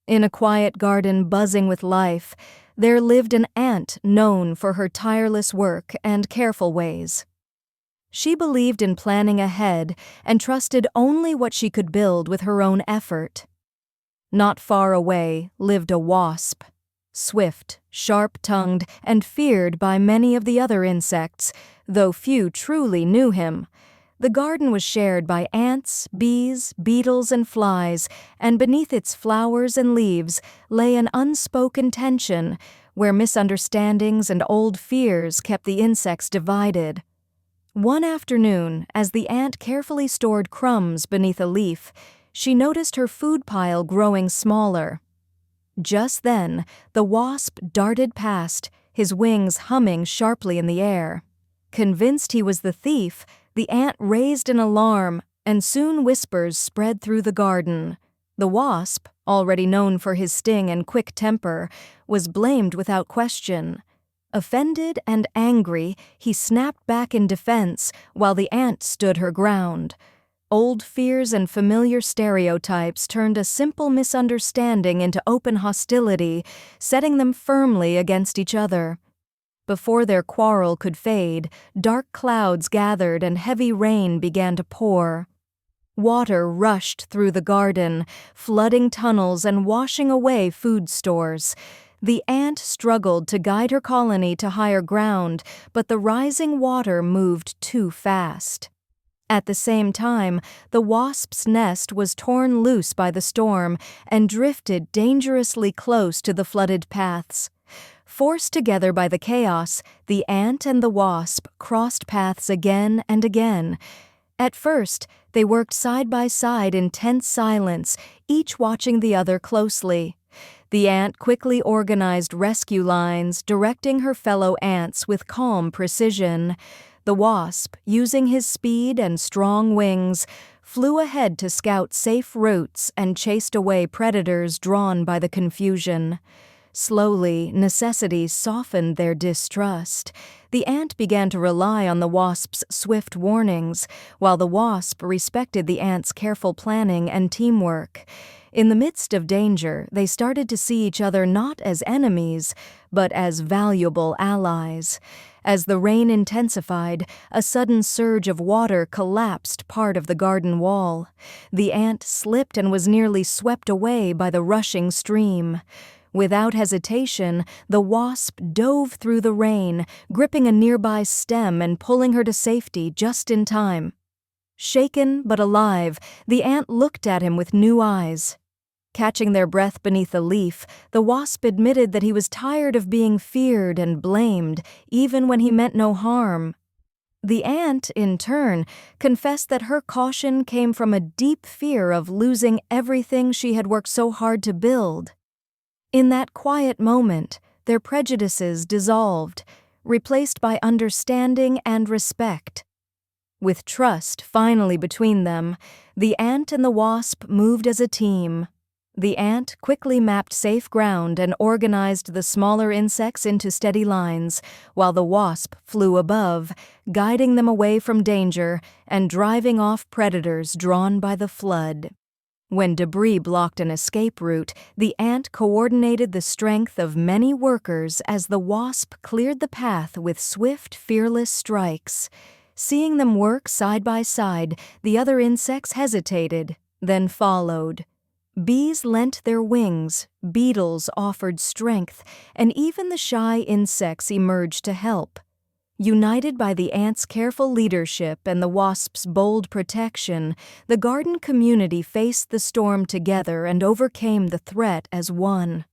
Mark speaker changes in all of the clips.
Speaker 1: In a quiet garden buzzing with life, there lived an ant known for her tireless work and careful ways. She believed in planning ahead and trusted only what she could build with her own effort. Not far away lived a wasp, swift, sharp-tongued, and feared by many of the other insects, though few truly knew him. The garden was shared by ants, bees, beetles, and flies, and beneath its flowers and leaves lay an unspoken tension where misunderstandings and old fears kept the insects divided. One afternoon, as the ant carefully stored crumbs beneath a leaf, she noticed her food pile growing smaller. Just then, the wasp darted past, his wings humming sharply in the air. Convinced he was the thief, the ant raised an alarm, and soon whispers spread through the garden. The wasp, already known for his sting and quick temper, was blamed without question. Offended and angry, he snapped back in defense while the ant stood her ground. Old fears and familiar stereotypes turned a simple misunderstanding into open hostility, setting them firmly against each other. Before their quarrel could fade, dark clouds gathered and heavy rain began to pour. Water rushed through the garden, flooding tunnels and washing away food stores. The ant struggled to guide her colony to higher ground, but the rising water moved too fast. At the same time, the wasp's nest was torn loose by the storm and drifted dangerously close to the flooded paths. Forced together by the chaos, the ant and the wasp crossed paths again and again. At first, they worked side by side in tense silence, each watching the other closely. The ant quickly organized rescue lines, directing her fellow ants with calm precision. The wasp, using his speed and strong wings, flew ahead to scout safe routes and chased away predators drawn by the confusion. Slowly, necessity softened their distrust. The ant began to rely on the wasp's swift warnings, while the wasp respected the ant's careful planning and teamwork. In the midst of danger, they started to see each other not as enemies, but as valuable allies. As the rain intensified, a sudden surge of water collapsed part of the garden wall. The ant slipped and was nearly swept away by the rushing stream. Without hesitation, the wasp dove through the rain, gripping a nearby stem and pulling her to safety just in time. Shaken but alive, the ant looked at him with new eyes. Catching their breath beneath a leaf, the wasp admitted that he was tired of being feared and blamed, even when he meant no harm. The ant, in turn, confessed that her caution came from a deep fear of losing everything she had worked so hard to build. In that quiet moment, their prejudices dissolved, replaced by understanding and respect. With trust finally between them, the ant and the wasp moved as a team. The ant quickly mapped safe ground and organized the smaller insects into steady lines, while the wasp flew above, guiding them away from danger and driving off predators drawn by the flood. When debris blocked an escape route, the ant coordinated the strength of many workers as the wasp cleared the path with swift, fearless strikes. Seeing them work side by side, the other insects hesitated, then followed. Bees lent their wings, beetles offered strength, and even the shy insects emerged to help. United by the ant's careful leadership and the wasp's bold protection, the garden community faced the storm together and overcame the threat as one.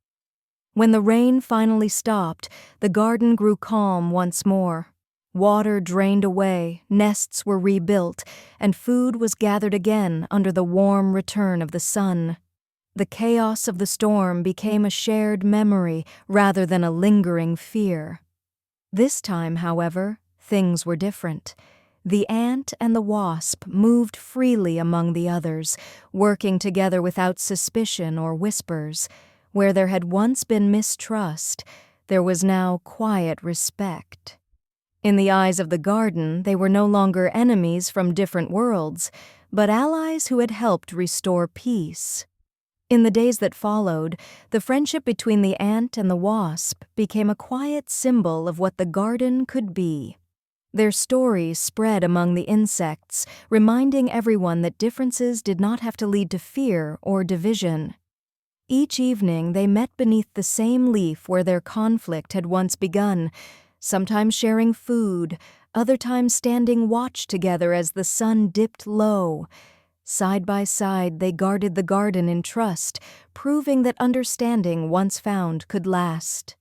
Speaker 1: When the rain finally stopped, the garden grew calm once more. Water drained away, nests were rebuilt, and food was gathered again under the warm return of the sun. The chaos of the storm became a shared memory rather than a lingering fear. This time, however, things were different. The ant and the wasp moved freely among the others, working together without suspicion or whispers. Where there had once been mistrust, there was now quiet respect. In the eyes of the garden, they were no longer enemies from different worlds, but allies who had helped restore peace. In the days that followed, the friendship between the ant and the wasp became a quiet symbol of what the garden could be. Their story spread among the insects, reminding everyone that differences did not have to lead to fear or division. Each evening they met beneath the same leaf where their conflict had once begun, sometimes sharing food, other times standing watch together as the sun dipped low. Side by side they guarded the garden in trust, proving that understanding once found could last.